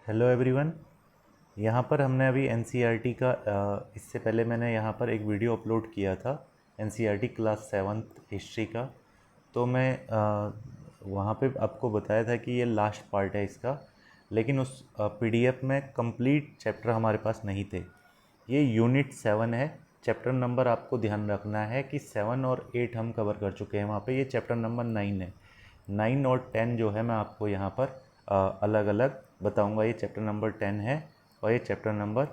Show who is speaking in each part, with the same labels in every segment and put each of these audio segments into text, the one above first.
Speaker 1: Hello everyone. यहाँ पर हमने अभी एनसीईआरटी का इससे पहले मैंने यहाँ पर एक वीडियो अपलोड किया था एनसीईआरटी क्लास 7th हिस्ट्री का। तो मैं वहाँ पे आपको बताया था कि ये लास्ट पार्ट है इसका, लेकिन उस पीडीएफ में कंप्लीट चैप्टर हमारे पास नहीं थे। ये यूनिट 7 है। चैप्टर नंबर आपको ध्यान रखना है कि 7 और 8 हम कवर कर चुके हैं वहाँ पे। ये चैप्टर नंबर 9 है। 9 और 10 जो है मैं आपको यहाँ पर अलग अलग बताऊंगा। ये चैप्टर नंबर 10 है और ये चैप्टर नंबर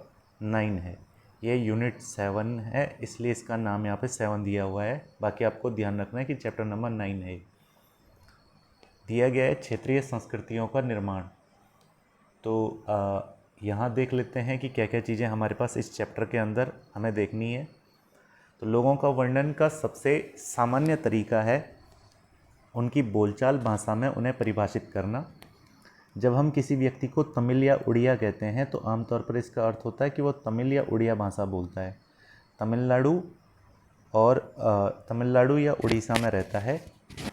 Speaker 1: 9 है। ये यूनिट 7 है, इसलिए इसका नाम यहाँ पे 7 दिया हुआ है। बाकी आपको ध्यान रखना है कि चैप्टर नंबर 9 है। दिया गया है क्षेत्रीय संस्कृतियों का निर्माण। तो यहाँ देख लेते हैं कि क्या क्या चीज़ें हमारे पास इस चैप्टर के अंदर हमें देखनी है। तो लोगों का वर्णन का सबसे सामान्य तरीका है उनकी बोलचाल भाषा में उन्हें परिभाषित करना। जब हम किसी व्यक्ति को तमिल या उड़िया कहते हैं तो आमतौर पर इसका अर्थ होता है कि वो तमिल या उड़िया भाषा बोलता है, तमिलनाडु या उड़ीसा में रहता है।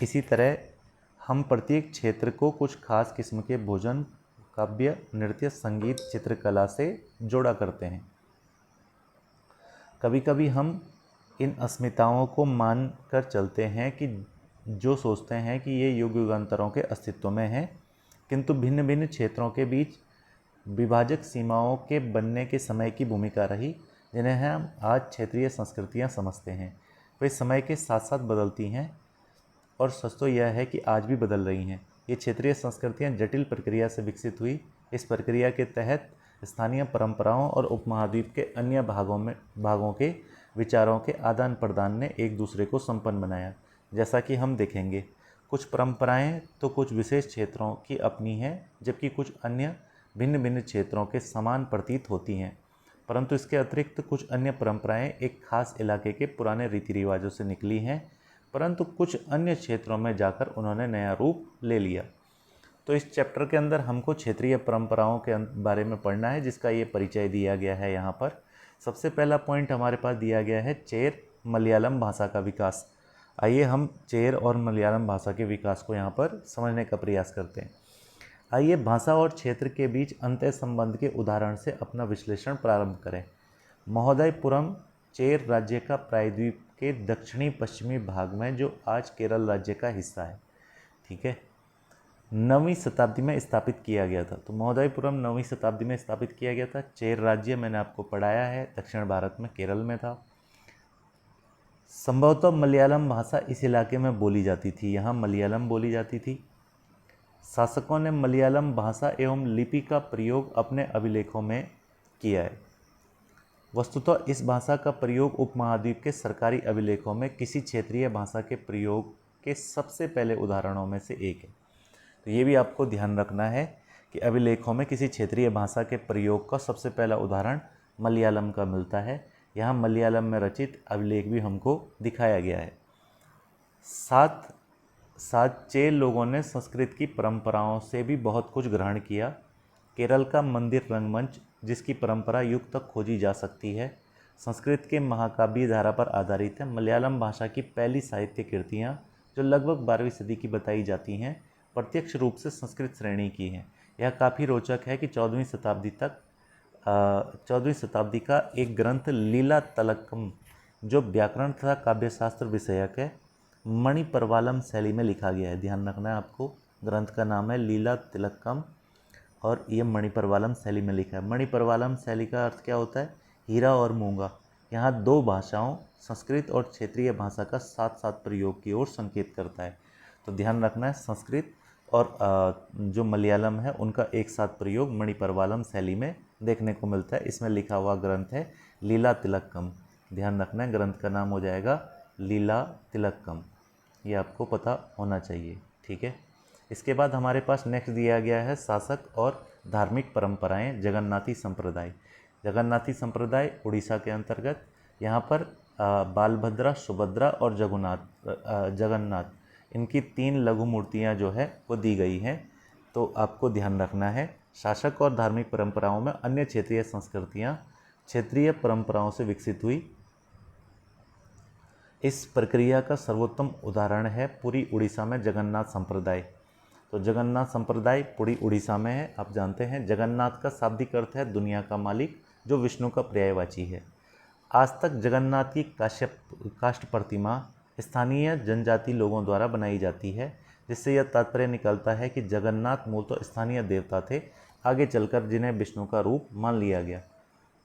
Speaker 1: इसी तरह हम प्रत्येक क्षेत्र को कुछ खास किस्म के भोजन, काव्य, नृत्य, संगीत, चित्रकला से जोड़ा करते हैं। कभी कभी हम इन अस्मिताओं को मान कर चलते हैं कि जो सोचते हैं कि ये युग युगांतरों के अस्तित्व में हैं, किंतु भिन्न भिन्न क्षेत्रों के बीच विभाजक सीमाओं के बनने के समय की भूमिका रही, जिन्हें हम आज क्षेत्रीय संस्कृतियां समझते हैं। वे समय के साथ साथ बदलती हैं और सच तो यह है कि आज भी बदल रही हैं। ये क्षेत्रीय संस्कृतियां जटिल प्रक्रिया से विकसित हुई। इस प्रक्रिया के तहत स्थानीय परंपराओं और उपमहाद्वीप के अन्य भागों के विचारों के आदान प्रदान ने एक दूसरे को संपन्न बनाया। जैसा कि हम देखेंगे, कुछ परंपराएं तो कुछ विशेष क्षेत्रों की अपनी हैं, जबकि कुछ अन्य भिन्न भिन्न क्षेत्रों के समान प्रतीत होती हैं। परंतु इसके अतिरिक्त कुछ अन्य परंपराएं एक खास इलाके के पुराने रीति रिवाजों से निकली हैं, परंतु कुछ अन्य क्षेत्रों में जाकर उन्होंने नया रूप ले लिया। तो इस चैप्टर के अंदर हमको क्षेत्रीय परंपराओं के बारे में पढ़ना है, जिसका ये परिचय दिया गया है। यहाँ पर सबसे पहला पॉइंट हमारे पास दिया गया है चेर मलयालम भाषा का विकास। आइए हम चेर और मलयालम भाषा के विकास को यहाँ पर समझने का प्रयास करते हैं। आइए भाषा और क्षेत्र के बीच अंतः संबंध के उदाहरण से अपना विश्लेषण प्रारंभ करें। महोदयपुरम चेर राज्य का प्रायद्वीप के दक्षिणी पश्चिमी भाग में, जो आज केरल राज्य का हिस्सा है। ठीक है, 9वीं शताब्दी में स्थापित किया गया था। तो महोदयपुरम 9वीं शताब्दी में स्थापित किया गया था। चेर राज्य मैंने आपको पढ़ाया है, दक्षिण भारत में केरल में था। संभवतः मलयालम भाषा इस इलाके में बोली जाती थी। यहाँ मलयालम बोली जाती थी। शासकों ने मलयालम भाषा एवं लिपि का प्रयोग अपने अभिलेखों में किया है। वस्तुतः इस भाषा का प्रयोग उपमहाद्वीप के सरकारी अभिलेखों में किसी क्षेत्रीय भाषा के प्रयोग के सबसे पहले उदाहरणों में से एक है। तो ये भी आपको ध्यान रखना है कि अभिलेखों में किसी क्षेत्रीय भाषा के प्रयोग का सबसे पहला उदाहरण मलयालम का मिलता है। यहाँ मलयालम में रचित अभिलेख भी हमको दिखाया गया है। साथ चेर लोगों ने संस्कृत की परंपराओं से भी बहुत कुछ ग्रहण किया। केरल का मंदिर रंगमंच, जिसकी परंपरा युग तक खोजी जा सकती है, संस्कृत के महाकाव्य धारा पर आधारित है। मलयालम भाषा की पहली साहित्य कृतियाँ, जो लगभग 12वीं सदी की बताई जाती हैं, प्रत्यक्ष रूप से संस्कृत श्रेणी की हैं। यह काफ़ी रोचक है कि 14वीं शताब्दी का एक ग्रंथ लीला तिलक्कम, जो व्याकरण तथा काव्यशास्त्र विषयक है, मणिप्रवालम शैली में लिखा गया है। ध्यान रखना है आपको, ग्रंथ का नाम है लीला तिलक्कम और ये मणिप्रवालम शैली में लिखा है। मणिप्रवालम शैली का अर्थ क्या होता है? हीरा और मूंगा। यहाँ दो भाषाओं, संस्कृत और क्षेत्रीय भाषा का साथ साथ प्रयोग की ओर संकेत करता है। तो ध्यान रखना है, संस्कृत और जो मलयालम है उनका एक साथ प्रयोग मणिप्रवालम शैली में देखने को मिलता है। इसमें लिखा हुआ ग्रंथ है लीला तिलक्कम। ध्यान रखना है, ग्रंथ का नाम हो जाएगा लीला तिलक्कम। ये आपको पता होना चाहिए। ठीक है, इसके बाद हमारे पास नेक्स्ट दिया गया है शासक और धार्मिक परंपराएं। जगन्नाथी संप्रदाय। जगन्नाथी संप्रदाय उड़ीसा के अंतर्गत। यहाँ पर बालभद्रा, सुभद्रा और जगन्नाथ, इनकी 3 लघु मूर्तियाँ जो है वो दी गई हैं। तो आपको ध्यान रखना है, शासक और धार्मिक परंपराओं में अन्य क्षेत्रीय संस्कृतियाँ क्षेत्रीय परंपराओं से विकसित हुई। इस प्रक्रिया का सर्वोत्तम उदाहरण है पूरी उड़ीसा में जगन्नाथ संप्रदाय। तो जगन्नाथ संप्रदाय पुरी उड़ीसा में है। आप जानते हैं जगन्नाथ का शाब्दिक अर्थ है दुनिया का मालिक, जो विष्णु का पर्यायवाची है। आज तक जगन्नाथ की काष्ठ प्रतिमा स्थानीय जनजाति लोगों द्वारा बनाई जाती है, जिससे यह तात्पर्य निकलता है कि जगन्नाथ मूलतः स्थानीय देवता थे, आगे चलकर जिन्हें विष्णु का रूप मान लिया गया।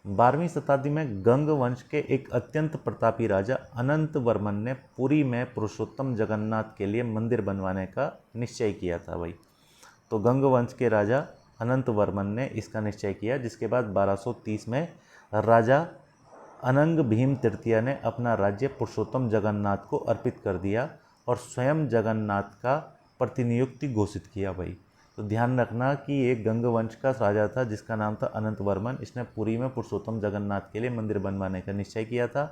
Speaker 1: 12वीं शताब्दी में गंग वंश के एक अत्यंत प्रतापी राजा अनंत वर्मन ने पुरी में पुरुषोत्तम जगन्नाथ के लिए मंदिर बनवाने का निश्चय किया था भाई। तो गंग वंश के राजा अनंत वर्मन ने इसका निश्चय किया, जिसके बाद 1230 में राजा अनंग भीम तृतीय ने अपना राज्य पुरुषोत्तम जगन्नाथ को अर्पित कर दिया और स्वयं जगन्नाथ का प्रतिनियुक्ति घोषित किया भाई। तो ध्यान रखना कि एक गंग वंश का राजा था जिसका नाम था अनंत वर्मन। इसने पुरी में पुरुषोत्तम जगन्नाथ के लिए मंदिर बनवाने का निश्चय किया था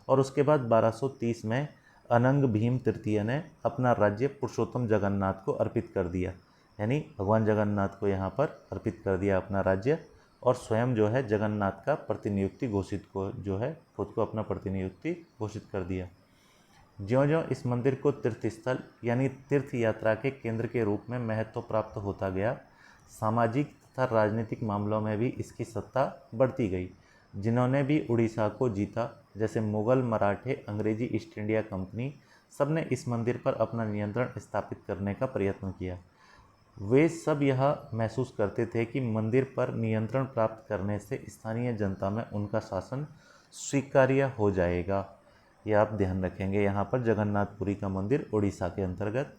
Speaker 1: और उसके बाद 1230 में अनंग भीम तृतीय ने अपना राज्य पुरुषोत्तम जगन्नाथ को अर्पित कर दिया, यानी भगवान जगन्नाथ को यहाँ पर अर्पित कर दिया अपना राज्य, और स्वयं जो है जगन्नाथ का प्रतिनियुक्ति घोषित को जो है खुद को अपना प्रतिनियुक्ति घोषित कर दिया। ज्यों-ज्यों इस मंदिर को तीर्थस्थल यानी तीर्थ यात्रा के केंद्र के रूप में महत्व प्राप्त होता गया, सामाजिक तथा राजनीतिक मामलों में भी इसकी सत्ता बढ़ती गई। जिन्होंने भी उड़ीसा को जीता, जैसे मुगल, मराठे, अंग्रेजी ईस्ट इंडिया कंपनी, सबने इस मंदिर पर अपना नियंत्रण स्थापित करने का प्रयत्न किया। वे सब यह महसूस करते थे कि मंदिर पर नियंत्रण प्राप्त करने से स्थानीय जनता में उनका शासन स्वीकार्य हो जाएगा। यह आप ध्यान रखेंगे यहाँ पर जगन्नाथपुरी का मंदिर उड़ीसा के अंतर्गत।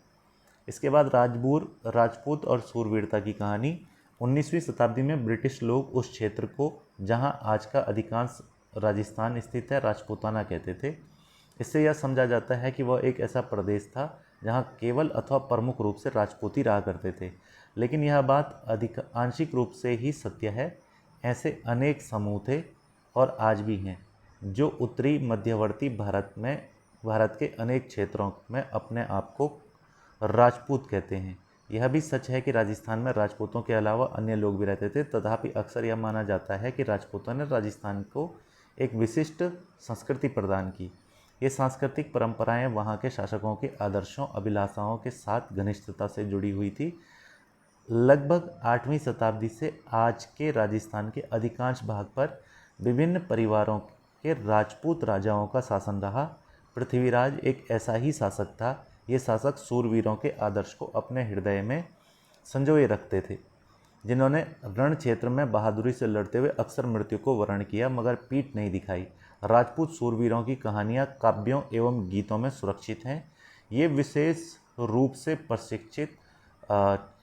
Speaker 1: इसके बाद राजपूत और शूरवीरता की कहानी। 19वीं शताब्दी में ब्रिटिश लोग उस क्षेत्र को, जहाँ आज का अधिकांश राजस्थान स्थित है, राजपूताना कहते थे। इससे यह समझा जाता है कि वह एक ऐसा प्रदेश था जहाँ केवल अथवा प्रमुख रूप से राजपूत ही रहा करते थे, लेकिन यह बात आंशिक रूप से ही सत्य है। ऐसे अनेक समूह थे और आज भी हैं जो उत्तरी मध्यवर्ती भारत के अनेक क्षेत्रों में अपने आप को राजपूत कहते हैं। यह भी सच है कि राजस्थान में राजपूतों के अलावा अन्य लोग भी रहते थे, तथापि अक्सर यह माना जाता है कि राजपूतों ने राजस्थान को एक विशिष्ट संस्कृति प्रदान की। ये सांस्कृतिक परंपराएं वहाँ के शासकों के आदर्शों, अभिलाषाओं के साथ घनिष्ठता से जुड़ी हुई थी। लगभग 8वीं शताब्दी से आज के राजस्थान के अधिकांश भाग पर विभिन्न परिवारों के राजपूत राजाओं का शासन रहा। पृथ्वीराज एक ऐसा ही शासक था। ये शासक शूरवीरों के आदर्श को अपने हृदय में संजोए रखते थे, जिन्होंने रण क्षेत्र में बहादुरी से लड़ते हुए अक्सर मृत्यु को वर्ण किया मगर पीठ नहीं दिखाई। राजपूत शूरवीरों की कहानियाँ काव्यों एवं गीतों में सुरक्षित हैं। ये विशेष रूप से प्रशिक्षित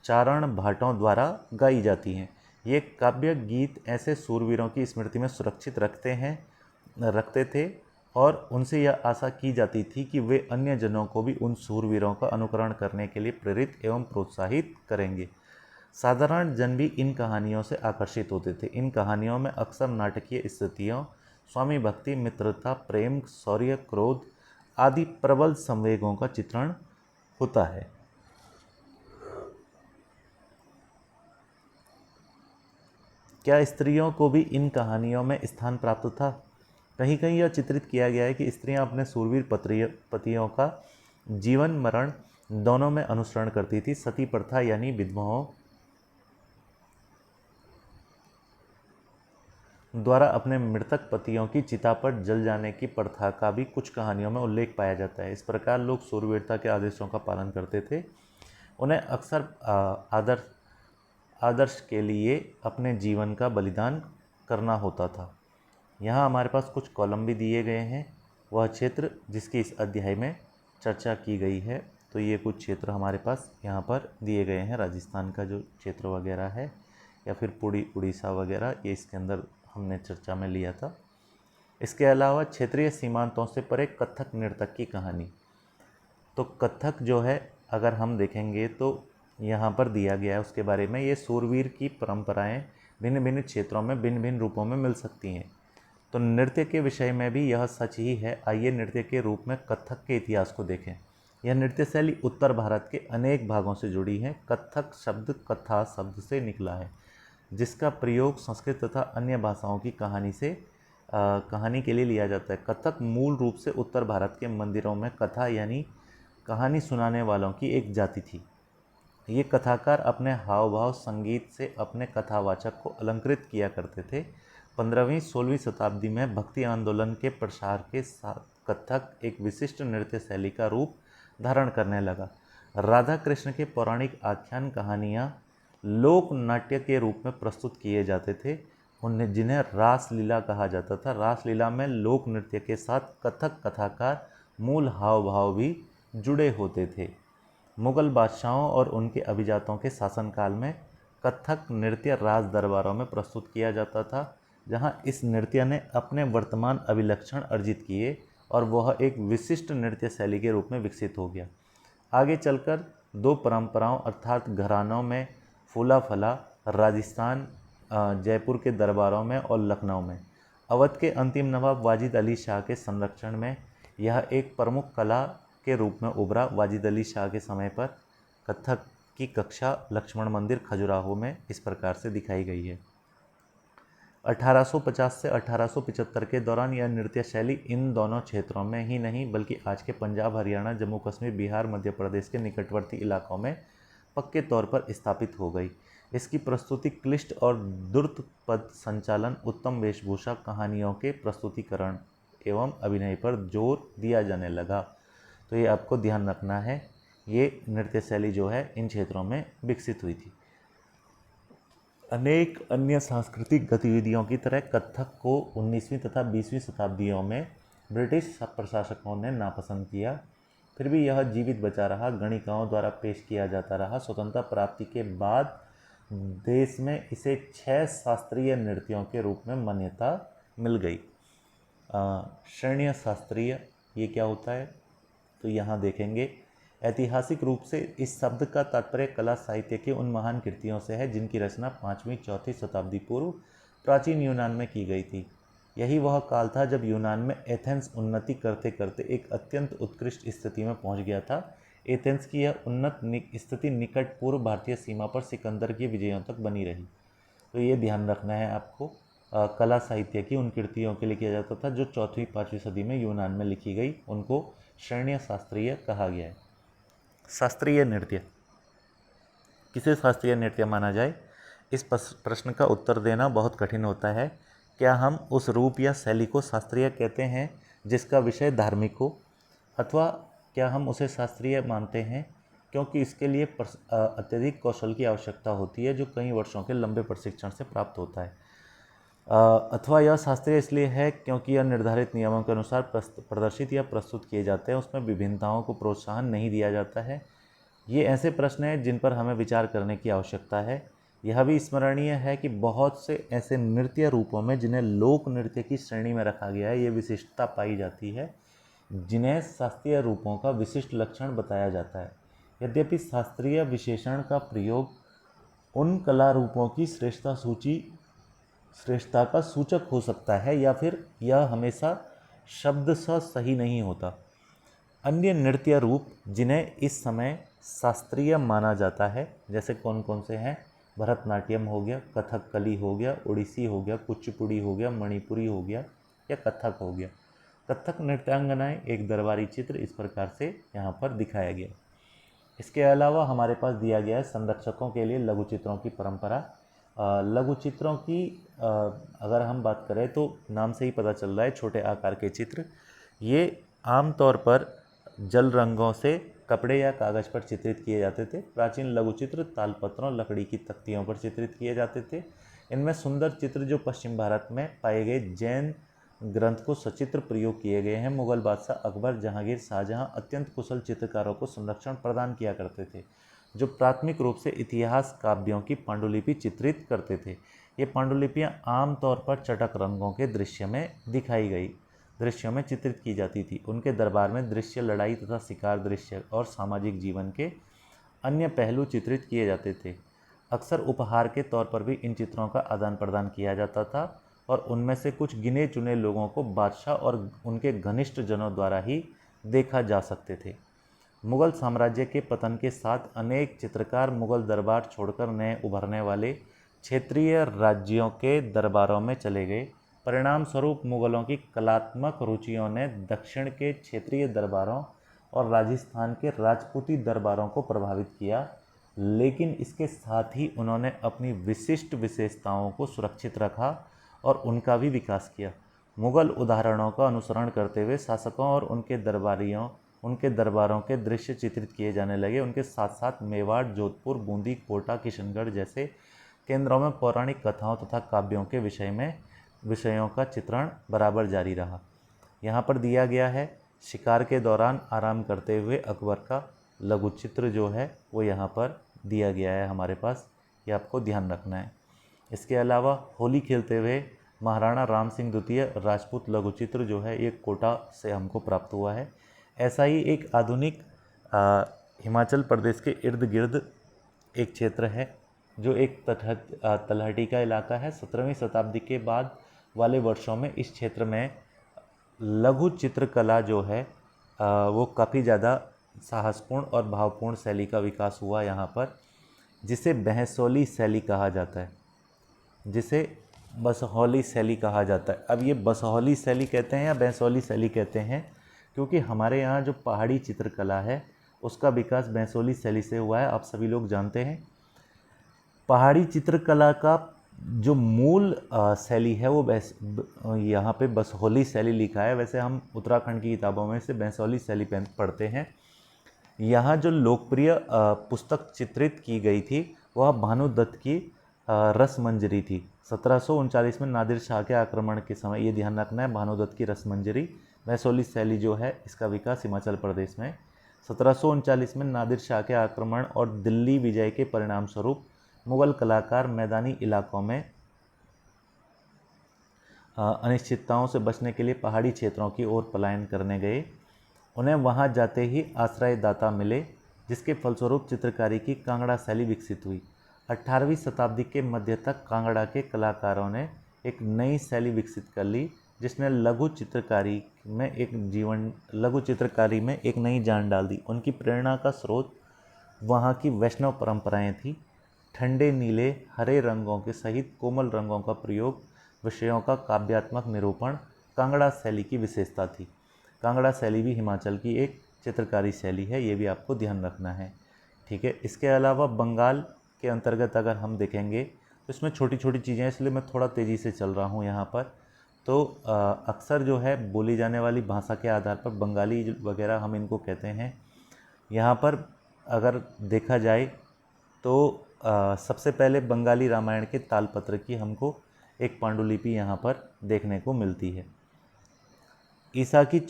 Speaker 1: चारण भाटों द्वारा गाई जाती हैं। ये काव्य गीत ऐसे शूरवीरों की स्मृति में सुरक्षित रखते थे और उनसे यह आशा की जाती थी कि वे अन्य जनों को भी उन शूरवीरों का अनुकरण करने के लिए प्रेरित एवं प्रोत्साहित करेंगे। साधारण जन भी इन कहानियों से आकर्षित होते थे। इन कहानियों में अक्सर नाटकीय स्थितियों, स्वामी भक्ति, मित्रता, प्रेम, शौर्य, क्रोध आदि प्रबल संवेगों का चित्रण होता है। क्या स्त्रियों को भी इन कहानियों में स्थान प्राप्त था? कहीं कहीं यह चित्रित किया गया है कि स्त्रियां अपने शूरवीर पतियों का जीवन मरण दोनों में अनुसरण करती थी। सती प्रथा यानी विधवाओं द्वारा अपने मृतक पतियों की चिता पर जल जाने की प्रथा का भी कुछ कहानियों में उल्लेख पाया जाता है। इस प्रकार लोग शूरवीरता के आदेशों का पालन करते थे। उन्हें अक्सर आदर्श के लिए अपने जीवन का बलिदान करना होता था। यहाँ हमारे पास कुछ कॉलम भी दिए गए हैं, वह क्षेत्र जिसकी इस अध्याय में चर्चा की गई है। तो ये कुछ क्षेत्र हमारे पास यहाँ पर दिए गए हैं। राजस्थान का जो क्षेत्र वगैरह है या फिर पूरी उड़ीसा वगैरह, ये इसके अंदर हमने चर्चा में लिया था। इसके अलावा क्षेत्रीय सीमांतों से परे कथक नृतक की कहानी। तो कथक जो है अगर हम देखेंगे तो यहाँ पर दिया गया है उसके बारे में। ये शूरवीर की परंपराएं भिन्न भिन्न क्षेत्रों में भिन्न भिन्न रूपों में मिल सकती हैं। तो नृत्य के विषय में भी यह सच ही है। आइए नृत्य के रूप में कथक के इतिहास को देखें। यह नृत्य शैली उत्तर भारत के अनेक भागों से जुड़ी है। कथक शब्द कथा शब्द से निकला है, जिसका प्रयोग संस्कृत तथा अन्य भाषाओं की कहानी के लिए लिया जाता है। कथक मूल रूप से उत्तर भारत के मंदिरों में कथा यानी कहानी सुनाने वालों की एक जाति थी। ये कथाकार अपने हाव भाव संगीत से अपने कथावाचक को अलंकृत किया करते थे। 15वीं-16वीं शताब्दी में भक्ति आंदोलन के प्रसार के साथ कथक एक विशिष्ट नृत्य शैली का रूप धारण करने लगा। राधा कृष्ण के पौराणिक आख्यान कहानियाँ लोक नाट्य के रूप में प्रस्तुत किए जाते थे, उन्हें जिन्हें रासलीला कहा जाता था। रासलीला में लोक नृत्य के साथ कथक कथाकार मूल हाव भाव भी जुड़े होते थे। मुगल बादशाहों और उनके अभिजातों के शासनकाल में कथक नृत्य राज दरबारों में प्रस्तुत किया जाता था, जहां इस नृत्य ने अपने वर्तमान अभिलक्षण अर्जित किए और वह एक विशिष्ट नृत्य शैली के रूप में विकसित हो गया। आगे चलकर दो परंपराओं अर्थात घरानों में फूला फला, राजस्थान जयपुर के दरबारों में और लखनऊ में अवध के अंतिम नवाब वाजिद अली शाह के संरक्षण में यह एक प्रमुख कला के रूप में उभरा। वाजिद अली शाह के समय पर कथक की कक्षा लक्ष्मण मंदिर खजुराहो में इस प्रकार से दिखाई गई है। 1850 से 1875 के दौरान यह नृत्य शैली इन दोनों क्षेत्रों में ही नहीं बल्कि आज के पंजाब, हरियाणा, जम्मू कश्मीर, बिहार, मध्य प्रदेश के निकटवर्ती इलाकों में पक्के तौर पर स्थापित हो गई। इसकी प्रस्तुति क्लिष्ट और द्रुत पद संचालन, उत्तम वेशभूषा, कहानियों के प्रस्तुतिकरण एवं अभिनय पर जोर दिया जाने लगा। तो ये आपको ध्यान रखना है, ये नृत्य शैली जो है इन क्षेत्रों में विकसित हुई थी। अनेक अन्य सांस्कृतिक गतिविधियों की तरह कथक को 19वीं तथा 20वीं शताब्दियों में ब्रिटिश प्रशासकों ने नापसंद किया, फिर भी यह जीवित बचा रहा, गणिकाओं द्वारा पेश किया जाता रहा। स्वतंत्रता प्राप्ति के बाद देश में इसे 6 शास्त्रीय नृत्यों के रूप में मान्यता मिल गई। श्रेणीय शास्त्रीय ये क्या होता है, तो यहाँ देखेंगे। ऐतिहासिक रूप से इस शब्द का तात्पर्य कला साहित्य की उन महान कृतियों से है जिनकी रचना 5वीं-4वीं शताब्दी पूर्व प्राचीन यूनान में की गई थी। यही वह काल था जब यूनान में एथेंस उन्नति करते करते एक अत्यंत उत्कृष्ट स्थिति में पहुंच गया था। एथेंस की यह उन्नत स्थिति निकट पूर्व भारतीय सीमा पर सिकंदर की विजयों तक बनी रही। तो ये ध्यान रखना है आपको। कला साहित्य की उन कृतियों के लिए किया जाता था जो 4वीं-5वीं सदी में यूनान में लिखी गई, उनको श्रेणीय शास्त्रीय कहा गया है। शास्त्रीय नृत्य किसे शास्त्रीय नृत्य माना जाए, इस प्रश्न का उत्तर देना बहुत कठिन होता है। क्या हम उस रूप या शैली को शास्त्रीय कहते हैं जिसका विषय धार्मिक हो, अथवा क्या हम उसे शास्त्रीय मानते हैं क्योंकि इसके लिए अत्यधिक कौशल की आवश्यकता होती है जो कई वर्षों के लंबे प्रशिक्षण से प्राप्त होता है, अथवा यह शास्त्रीय इसलिए है क्योंकि यह निर्धारित नियमों के अनुसार प्रदर्शित या प्रस्तुत किए जाते हैं, उसमें विभिन्नताओं को प्रोत्साहन नहीं दिया जाता है। ये ऐसे प्रश्न हैं जिन पर हमें विचार करने की आवश्यकता है। यह भी स्मरणीय है कि बहुत से ऐसे नृत्य रूपों में जिन्हें लोक नृत्य की श्रेणी में रखा गया है, ये विशिष्टता पाई जाती है जिन्हें शास्त्रीय रूपों का विशिष्ट लक्षण बताया जाता है। यद्यपि शास्त्रीय विशेषण का प्रयोग उन कला रूपों की श्रेष्ठता का सूचक हो सकता है या फिर यह हमेशा शब्दशः सही नहीं होता। अन्य नृत्य रूप जिन्हें इस समय शास्त्रीय माना जाता है जैसे कौन कौन से हैं, भरतनाट्यम हो गया, कथकली हो गया, ओडिसी हो गया, कुचिपुड़ी हो गया, मणिपुरी हो गया या कथक हो गया। कथक नृत्यांगनाएं एक दरबारी चित्र इस प्रकार से यहाँ पर दिखाया गया। इसके अलावा हमारे पास दिया गया है संरक्षकों के लिए लघु चित्रों की परंपरा। लघु चित्रों की अगर हम बात करें तो नाम से ही पता चल रहा है, छोटे आकार के चित्र। ये आमतौर पर जल रंगों से कपड़े या कागज़ पर चित्रित किए जाते थे। प्राचीन लघु चित्र तालपत्रों, लकड़ी की तख्तियों पर चित्रित किए जाते थे। इनमें सुंदर चित्र जो पश्चिम भारत में पाए गए जैन ग्रंथ को सचित्र प्रयोग किए गए हैं। मुगल बादशाह अकबर, जहांगीर, शाहजहां अत्यंत कुशल चित्रकारों को संरक्षण प्रदान किया करते थे जो प्राथमिक रूप से इतिहास काव्यों की पांडुलिपि चित्रित करते थे। ये पांडुलिपियाँ आमतौर पर चटक रंगों के दृश्यों में चित्रित की जाती थी। उनके दरबार में दृश्य, लड़ाई तथा शिकार दृश्य और सामाजिक जीवन के अन्य पहलू चित्रित किए जाते थे। अक्सर उपहार के तौर पर भी इन चित्रों का आदान प्रदान किया जाता था और उनमें से कुछ गिने चुने लोगों को बादशाह और उनके घनिष्ठ जनों द्वारा ही देखा जा सकते थे। मुगल साम्राज्य के पतन के साथ अनेक चित्रकार मुगल दरबार छोड़कर नए उभरने वाले क्षेत्रीय राज्यों के दरबारों में चले गए। परिणाम स्वरूप मुगलों की कलात्मक रुचियों ने दक्षिण के क्षेत्रीय दरबारों और राजस्थान के राजपूती दरबारों को प्रभावित किया। लेकिन इसके साथ ही उन्होंने अपनी विशिष्ट विशेषताओं को सुरक्षित रखा और उनका भी विकास किया। मुगल उदाहरणों का अनुसरण करते हुए शासकों और उनके दरबारों के दृश्य चित्रित किए जाने लगे। उनके साथ साथ मेवाड़, जोधपुर, बूंदी, कोटा, किशनगढ़ जैसे केंद्रों में पौराणिक कथाओं तथा काव्यों के विषयों का चित्रण बराबर जारी रहा। यहाँ पर दिया गया है शिकार के दौरान आराम करते हुए अकबर का लघु चित्र जो है वो यहाँ पर दिया गया है हमारे पास, ये आपको ध्यान रखना है। इसके अलावा होली खेलते हुए महाराणा राम सिंह द्वितीय राजपूत लघु चित्र जो है ये कोटा से हमको प्राप्त हुआ है। ऐसा ही एक आधुनिक हिमाचल प्रदेश के इर्द गिर्द एक क्षेत्र है जो एक तलहटी का इलाका है। 17वीं शताब्दी के बाद वाले वर्षों में इस क्षेत्र में लघु चित्रकला जो है वो काफ़ी ज़्यादा साहसपूर्ण और भावपूर्ण शैली का विकास हुआ यहाँ पर, जिसे बहसोली शैली कहा जाता है, जिसे बसहौली शैली कहा जाता है। अब ये बसहौली शैली कहते हैं या बहसोली शैली कहते हैं क्योंकि हमारे यहाँ जो पहाड़ी चित्रकला है उसका विकास बहसोली शैली से हुआ है। आप सभी लोग जानते हैं पहाड़ी चित्रकला का जो मूल शैली है वो यहाँ पे बसहौली शैली लिखा है। वैसे हम उत्तराखंड की किताबों में से बहसोली शैली पढ़ते हैं। यहाँ जो लोकप्रिय पुस्तक चित्रित की गई थी वह भानुदत्त की रसमंजरी थी। 1739 में नादिर शाह के आक्रमण के समय, ये ध्यान रखना है, भानुदत्त की रसमंजरी। बहसोली शैली जो है इसका विकास हिमाचल प्रदेश में 1739 में नादिर शाह के आक्रमण और दिल्ली विजय के परिणाम स्वरूप मुगल कलाकार मैदानी इलाकों में अनिश्चितताओं से बचने के लिए पहाड़ी क्षेत्रों की ओर पलायन करने गए। उन्हें वहां जाते ही आश्रयदाता मिले, जिसके फलस्वरूप चित्रकारी की कांगड़ा शैली विकसित हुई। 18वीं शताब्दी के मध्य तक कांगड़ा के कलाकारों ने एक नई शैली विकसित कर ली, जिसने लघु चित्रकारी में एक नई जान डाल दी। उनकी प्रेरणा का स्रोत वहाँ की वैष्णव परंपराएं थी। ठंडे नीले हरे रंगों के सहित कोमल रंगों का प्रयोग, विषयों का काव्यात्मक निरूपण कांगड़ा शैली की विशेषता थी। कांगड़ा शैली भी हिमाचल की एक चित्रकारी शैली है, ये भी आपको ध्यान रखना है, ठीक है। इसके अलावा बंगाल के अंतर्गत अगर हम देखेंगे तो इसमें छोटी छोटी चीज़ें, इसलिए मैं थोड़ा तेज़ी से चल रहा हूँ यहाँ पर। तो अक्सर जो है बोली जाने वाली भाषा के आधार पर बंगाली वगैरह हम इनको कहते हैं। यहाँ पर अगर देखा जाए तो सबसे पहले बंगाली रामायण के तालपत्र की हमको एक पांडुलिपि यहाँ पर देखने को मिलती है। ईसा की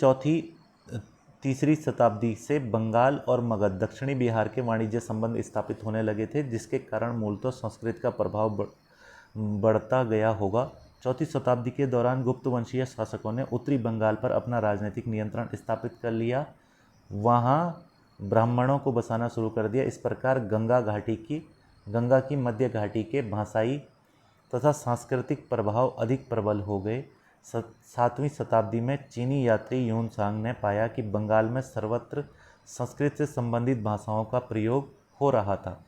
Speaker 1: तीसरी शताब्दी से बंगाल और मगध दक्षिणी बिहार के वाणिज्य संबंध स्थापित होने लगे थे, जिसके कारण मूलतः संस्कृत का प्रभाव बढ़ता गया होगा। चौथी शताब्दी के दौरान गुप्त वंशीय शासकों ने उत्तरी बंगाल पर अपना राजनीतिक नियंत्रण स्थापित कर लिया, वहाँ ब्राह्मणों को बसाना शुरू कर दिया। इस प्रकार गंगा की मध्य घाटी के भाषाई तथा सांस्कृतिक प्रभाव अधिक प्रबल हो गए। 7वीं शताब्दी में चीनी यात्री यून सांग ने पाया कि बंगाल में सर्वत्र संस्कृत से संबंधित भाषाओं का प्रयोग हो रहा था।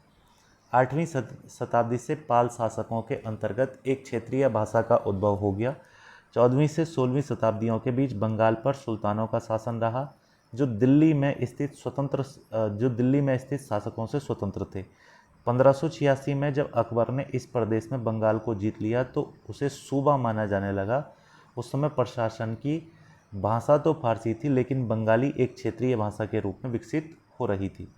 Speaker 1: 8वीं शताब्दी से पाल शासकों के अंतर्गत एक क्षेत्रीय भाषा का उद्भव हो गया। 14वीं से 16वीं शताब्दियों के बीच बंगाल पर सुल्तानों का शासन रहा, जो दिल्ली में स्थित शासकों से स्वतंत्र थे। 1586 में जब अकबर ने इस प्रदेश में बंगाल को जीत लिया तो उसे सूबा माना जाने लगा। उस समय प्रशासन की भाषा तो फारसी थी, लेकिन बंगाली एक क्षेत्रीय भाषा के रूप में विकसित हो रही थी।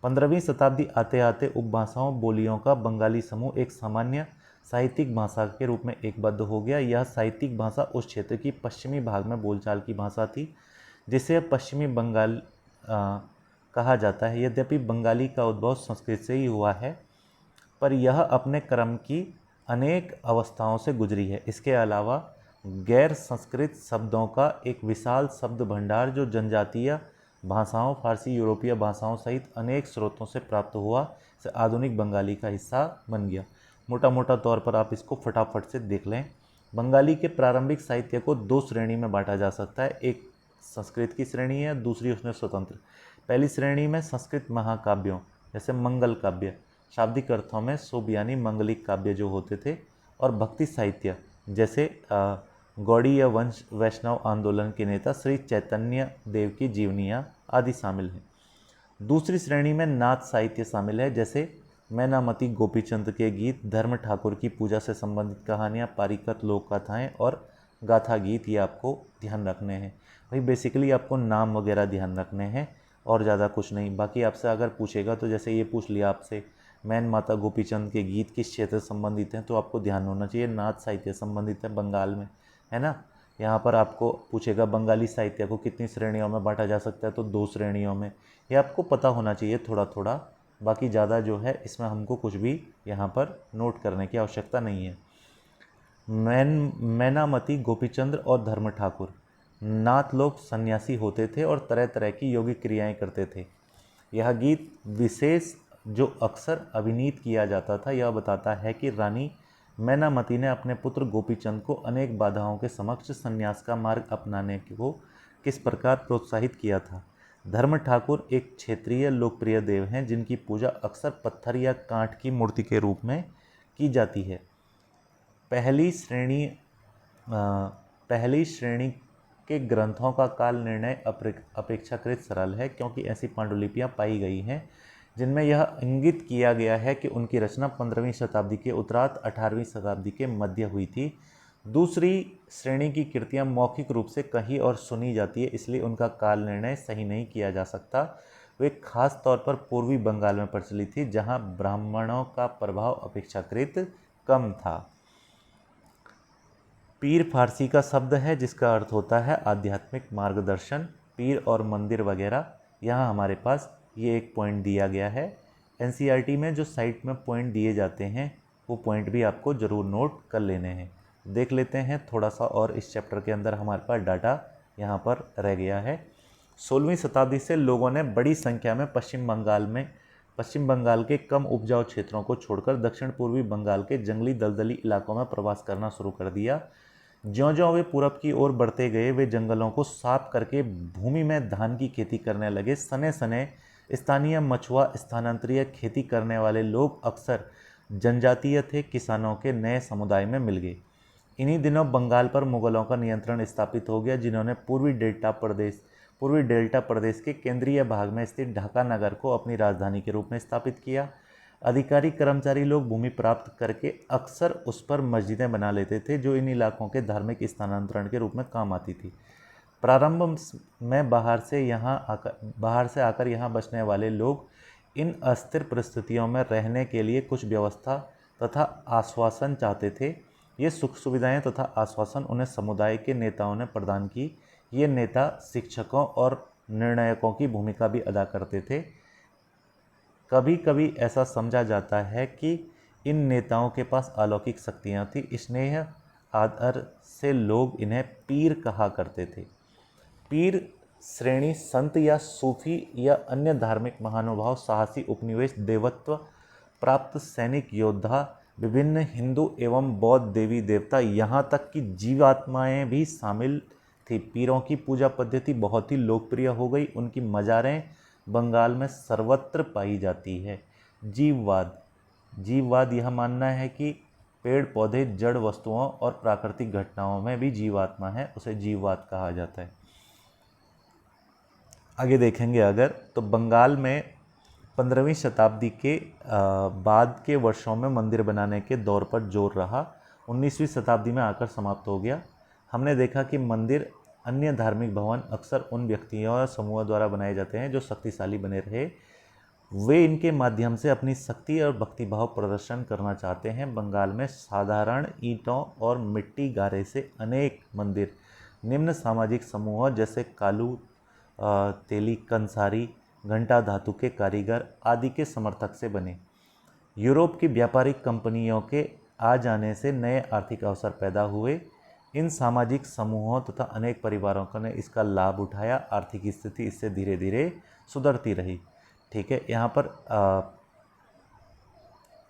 Speaker 1: 15वीं शताब्दी आते आते उपभाषाओं बोलियों का बंगाली समूह एक सामान्य साहित्यिक भाषा के रूप में एकबद्ध हो गया। यह साहित्यिक भाषा उस क्षेत्र की पश्चिमी भाग में बोलचाल की भाषा थी, जिसे पश्चिमी बंगाल कहा जाता है। यद्यपि बंगाली का उद्भव संस्कृत से ही हुआ है, पर यह अपने क्रम की अनेक अवस्थाओं से गुजरी है। इसके अलावा गैर संस्कृत शब्दों का एक विशाल शब्द भंडार जो जनजातीय भाषाओं, फारसी, यूरोपीय भाषाओं सहित अनेक स्रोतों से प्राप्त हुआ, से आधुनिक बंगाली का हिस्सा बन गया। मोटा मोटा तौर पर आप इसको फटाफट से देख लें। बंगाली के प्रारंभिक साहित्य को दो श्रेणी में बांटा जा सकता है। एक संस्कृत की श्रेणी है, दूसरी उसमें स्वतंत्र। पहली श्रेणी में संस्कृत महाकाव्यों जैसे मंगल काव्य, शाब्दिक अर्थों में शुभ यानी मंगलिक काव्य जो होते थे, और भक्ति साहित्य जैसे गौड़ीय वंश वैष्णव आंदोलन के नेता श्री चैतन्य देव की जीवनियाँ आदि शामिल हैं। दूसरी श्रेणी में नाथ साहित्य शामिल है, जैसे मैनामती गोपीचंद के गीत, धर्म ठाकुर की पूजा से संबंधित कहानियाँ, पारिकत लोक कथाएँ और गाथा गीत। ये आपको ध्यान रखने हैं भाई। बेसिकली आपको नाम वगैरह ध्यान रखने हैं और ज़्यादा कुछ नहीं। बाकी आपसे अगर पूछेगा तो जैसे ये पूछ लिया आपसे मैन माता गोपीचंद के गीत किस क्षेत्र से संबंधित हैं, तो आपको ध्यान होना चाहिए नाथ साहित्य संबंधित है, बंगाल में है ना। यहाँ पर आपको पूछेगा बंगाली साहित्य को कितनी श्रेणियों में बांटा जा सकता है, तो 2 श्रेणियों में। ये आपको पता होना चाहिए थोड़ा थोड़ा। बाकी ज़्यादा जो है इसमें हमको कुछ भी यहाँ पर नोट करने की आवश्यकता नहीं है। मैनामती गोपीचंद्र और धर्म ठाकुर नाथ लोग सन्यासी होते थे और तरह तरह की योगिक क्रियाएं करते थे। यह गीत विशेष जो अक्सर अभिनीत किया जाता था, यह बताता है कि रानी मैनामती ने अपने पुत्र गोपीचंद को अनेक बाधाओं के समक्ष संन्यास का मार्ग अपनाने को किस प्रकार प्रोत्साहित किया था। धर्म ठाकुर एक क्षेत्रीय लोकप्रिय देव हैं जिनकी पूजा अक्सर पत्थर या कांट की मूर्ति के रूप में की जाती है। पहली श्रेणी के ग्रंथों का काल निर्णय अपेक्षाकृत सरल है, क्योंकि ऐसी पांडुलिपियां पाई गई हैं जिनमें यह इंगित किया गया है कि उनकी रचना 15वीं शताब्दी के उत्तरार्ध 18वीं शताब्दी के मध्य हुई थी। दूसरी श्रेणी की कृतियां मौखिक रूप से कही और सुनी जाती है, इसलिए उनका काल निर्णय सही नहीं किया जा सकता। वे खास तौर पर पूर्वी बंगाल में प्रचलित थी, जहां ब्राह्मणों का प्रभाव अपेक्षाकृत कम था। पीर फारसी का शब्द है जिसका अर्थ होता है आध्यात्मिक मार्गदर्शन, पीर और मंदिर वगैरह। यहाँ हमारे पास ये एक पॉइंट दिया गया है। एनसीईआरटी में जो साइट में पॉइंट दिए जाते हैं वो पॉइंट भी आपको ज़रूर नोट कर लेने हैं। देख लेते हैं थोड़ा सा और इस चैप्टर के अंदर हमारे पास डाटा यहाँ पर रह गया है। 16वीं शताब्दी से लोगों ने बड़ी संख्या में पश्चिम बंगाल के कम उपजाऊ क्षेत्रों को छोड़कर दक्षिण पूर्वी बंगाल के जंगली दलदली इलाकों में प्रवास करना शुरू कर दिया। ज्यों-ज्यों वे पूरब की ओर बढ़ते गए, वे जंगलों को साफ करके भूमि में धान की खेती करने लगे। सने सने स्थानीय मछुआ स्थानांतरीय खेती करने वाले लोग अक्सर जनजातीय थे, किसानों के नए समुदाय में मिल गए। इन्हीं दिनों बंगाल पर मुगलों का नियंत्रण स्थापित हो गया, जिन्होंने पूर्वी डेल्टा प्रदेश के केंद्रीय भाग में स्थित ढाका नगर को अपनी राजधानी के रूप में स्थापित किया। अधिकारी कर्मचारी लोग भूमि प्राप्त करके अक्सर उस पर मस्जिदें बना लेते थे, जो इन इलाकों के धार्मिक स्थानांतरण के रूप में काम आती थी। प्रारंभ में बाहर से आकर यहाँ बसने वाले लोग इन अस्थिर परिस्थितियों में रहने के लिए कुछ व्यवस्था तथा आश्वासन चाहते थे। ये सुख सुविधाएं तथा आश्वासन उन्हें समुदाय के नेताओं ने प्रदान की। ये नेता शिक्षकों और निर्णायकों की भूमिका भी अदा करते थे। कभी कभी ऐसा समझा जाता है कि इन नेताओं के पास अलौकिक शक्तियाँ थी। स्नेह आदर से लोग इन्हें पीर कहा करते थे। पीर श्रेणी संत या सूफी या अन्य धार्मिक महानुभाव, साहसी उपनिवेश, देवत्व प्राप्त सैनिक योद्धा, विभिन्न हिंदू एवं बौद्ध देवी देवता, यहाँ तक कि जीवात्माएं भी शामिल थी। पीरों की पूजा पद्धति बहुत ही लोकप्रिय हो गई। उनकी मज़ारें बंगाल में सर्वत्र पाई जाती है। जीववाद यह मानना है कि पेड़ पौधे, जड़ वस्तुओं और प्राकृतिक घटनाओं में भी जीवात्मा है, उसे जीववाद कहा जाता है। आगे देखेंगे अगर तो बंगाल में 15वीं शताब्दी के बाद के वर्षों में मंदिर बनाने के दौर पर जोर रहा। 19वीं शताब्दी में आकर समाप्त हो गया। हमने देखा कि मंदिर अन्य धार्मिक भवन अक्सर उन व्यक्तियों या समूह द्वारा बनाए जाते हैं जो शक्तिशाली बने रहे। वे इनके माध्यम से अपनी शक्ति और भक्तिभाव प्रदर्शन करना चाहते हैं। बंगाल में साधारण ईंटों और मिट्टी गारे से अनेक मंदिर निम्न सामाजिक समूहों जैसे कालू, तेली कंसारी, घंटा धातु के कारीगर आदि के समर्थक से बने। यूरोप की व्यापारिक कंपनियों के आ जाने से नए आर्थिक अवसर पैदा हुए। इन सामाजिक समूहों तथा अनेक परिवारों ने इसका लाभ उठाया। आर्थिक स्थिति इससे धीरे धीरे सुधरती रही। ठीक है, यहाँ पर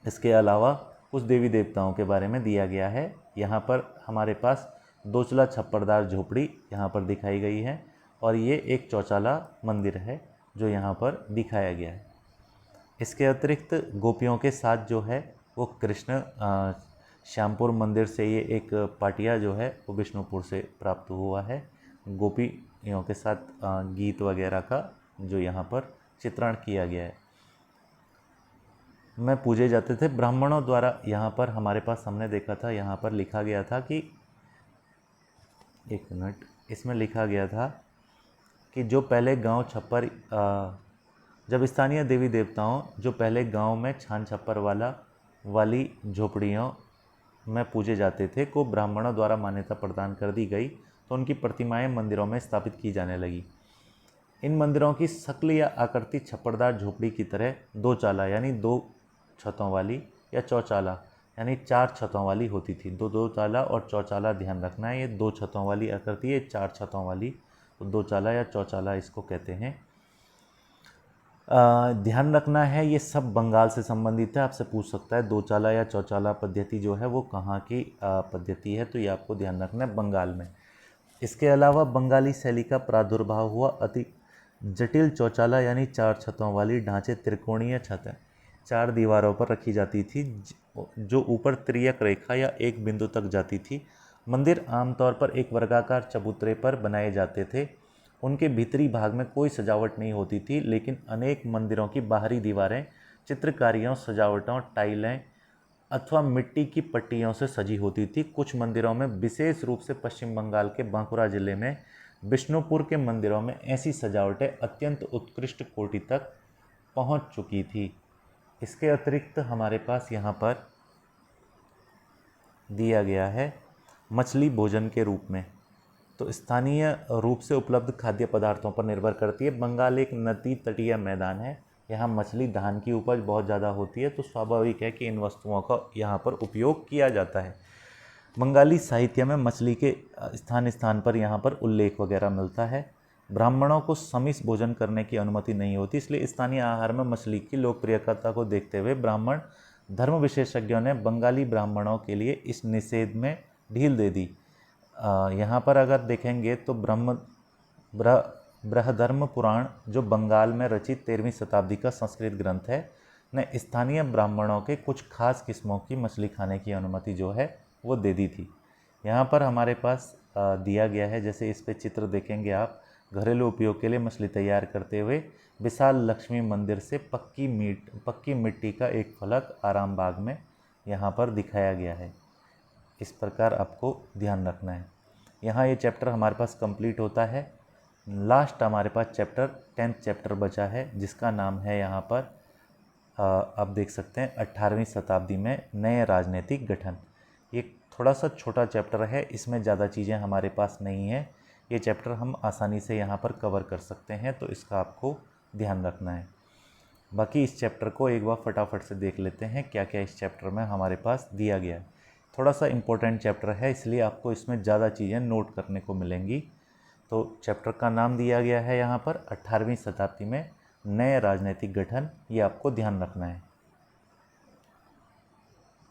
Speaker 1: इसके अलावा कुछ देवी देवताओं के बारे में दिया गया है। यहाँ पर हमारे पास दोचला छप्परदार झोपड़ी यहाँ पर दिखाई गई है और ये एक चौचाला मंदिर है जो यहाँ पर दिखाया गया है। इसके अतिरिक्त गोपियों के साथ जो है वो कृष्ण श्यामपुर मंदिर से ये एक पाटिया जो है वो विष्णुपुर से प्राप्त हुआ है। गोपियों के साथ गीत वगैरह का जो यहाँ पर चित्रण किया गया है। में पूजे जाते थे ब्राह्मणों द्वारा। यहाँ पर हमारे पास हमने देखा था, यहाँ पर लिखा गया था कि, एक मिनट, इसमें लिखा गया था कि जो पहले गांव छप्पर, जब स्थानीय देवी देवताओं जो पहले गांव में छान छप्पर वाली झोपड़ियों में पूजे जाते थे को ब्राह्मणों द्वारा मान्यता प्रदान कर दी गई, तो उनकी प्रतिमाएं मंदिरों में स्थापित की जाने लगी। इन मंदिरों की शक्ल या आकृति छप्परदार झोपड़ी की तरह दो चाला यानी 2 छतों वाली या चौचाला यानी 4 छतों वाली होती थी। दो चाला और चौचाला ध्यान रखना है, ये 2 छतों वाली आकृति है, 4 छतों वाली, तो 2 चाला या चौचाला इसको कहते हैं। ध्यान रखना है ये सब बंगाल से संबंधित है। आपसे पूछ सकता है 2 चाला या चौचाला पद्धति जो है वो कहाँ की पद्धति है, तो ये आपको ध्यान रखना है, बंगाल में। इसके अलावा बंगाली शैली का प्रादुर्भाव हुआ अति जटिल चौचाला यानी 4 छतों वाली ढांचे त्रिकोणीय छत 4 दीवारों पर रखी जाती थी जो ऊपर त्रियक रेखा या एक बिंदु तक जाती थी। मंदिर आमतौर पर एक वर्गाकार चबूतरे पर बनाए जाते थे। उनके भीतरी भाग में कोई सजावट नहीं होती थी, लेकिन अनेक मंदिरों की बाहरी दीवारें चित्रकारियों, सजावटों, टाइलें अथवा मिट्टी की पट्टियों से सजी होती थी। कुछ मंदिरों में, विशेष रूप से पश्चिम बंगाल के बांकुरा जिले में बिष्णुपुर के मंदिरों में, ऐसी सजावटें अत्यंत उत्कृष्ट कोटि तक पहुंच चुकी थी। इसके अतिरिक्त हमारे पास यहाँ पर दिया गया है मछली भोजन के रूप में। तो स्थानीय रूप से उपलब्ध खाद्य पदार्थों पर निर्भर करती है। बंगाल एक नदी तटीय मैदान है, यहाँ मछली, धान की उपज बहुत ज़्यादा होती है, तो स्वाभाविक है कि इन वस्तुओं का यहाँ पर उपयोग किया जाता है। बंगाली साहित्य में मछली के स्थान स्थान पर यहाँ पर उल्लेख वगैरह मिलता है। ब्राह्मणों को समिस भोजन करने की अनुमति नहीं होती, इसलिए स्थानीय आहार में मछली की लोकप्रियता को देखते हुए ब्राह्मण धर्म विशेषज्ञों ने बंगाली ब्राह्मणों के लिए इस निषेध में ढील दे दी। यहाँ पर अगर देखेंगे तो बृहधर्म पुराण, जो बंगाल में रचित 13वीं शताब्दी का संस्कृत ग्रंथ है, ने स्थानीय ब्राह्मणों के कुछ खास किस्मों की मछली खाने की अनुमति जो है वो दे दी थी। यहाँ पर हमारे पास दिया गया है, जैसे इस पे चित्र देखेंगे आप, घरेलू उपयोग के लिए मछली तैयार करते हुए विशाल लक्ष्मी मंदिर से पक्की मिट्टी का एक फलक आराम बाग में यहाँ पर दिखाया गया है। इस प्रकार आपको ध्यान रखना है। यहाँ ये चैप्टर हमारे पास कंप्लीट होता है। लास्ट हमारे पास चैप्टर 10th चैप्टर बचा है, जिसका नाम है यहाँ पर आप देख सकते हैं 18वीं शताब्दी में नए राजनीतिक गठन। ये थोड़ा सा छोटा चैप्टर है, इसमें ज़्यादा चीज़ें हमारे पास नहीं है। ये चैप्टर हम आसानी से यहाँ पर कवर कर सकते हैं, तो इसका आपको ध्यान रखना है। बाकी इस चैप्टर को एक बार फटाफट से देख लेते हैं क्या क्या इस चैप्टर में हमारे पास दिया गया है। थोड़ा सा इम्पोर्टेंट चैप्टर है, इसलिए आपको इसमें ज़्यादा चीज़ें नोट करने को मिलेंगी। तो चैप्टर का नाम दिया गया है यहाँ पर 18वीं शताब्दी में नए राजनीतिक गठन, ये आपको ध्यान रखना है।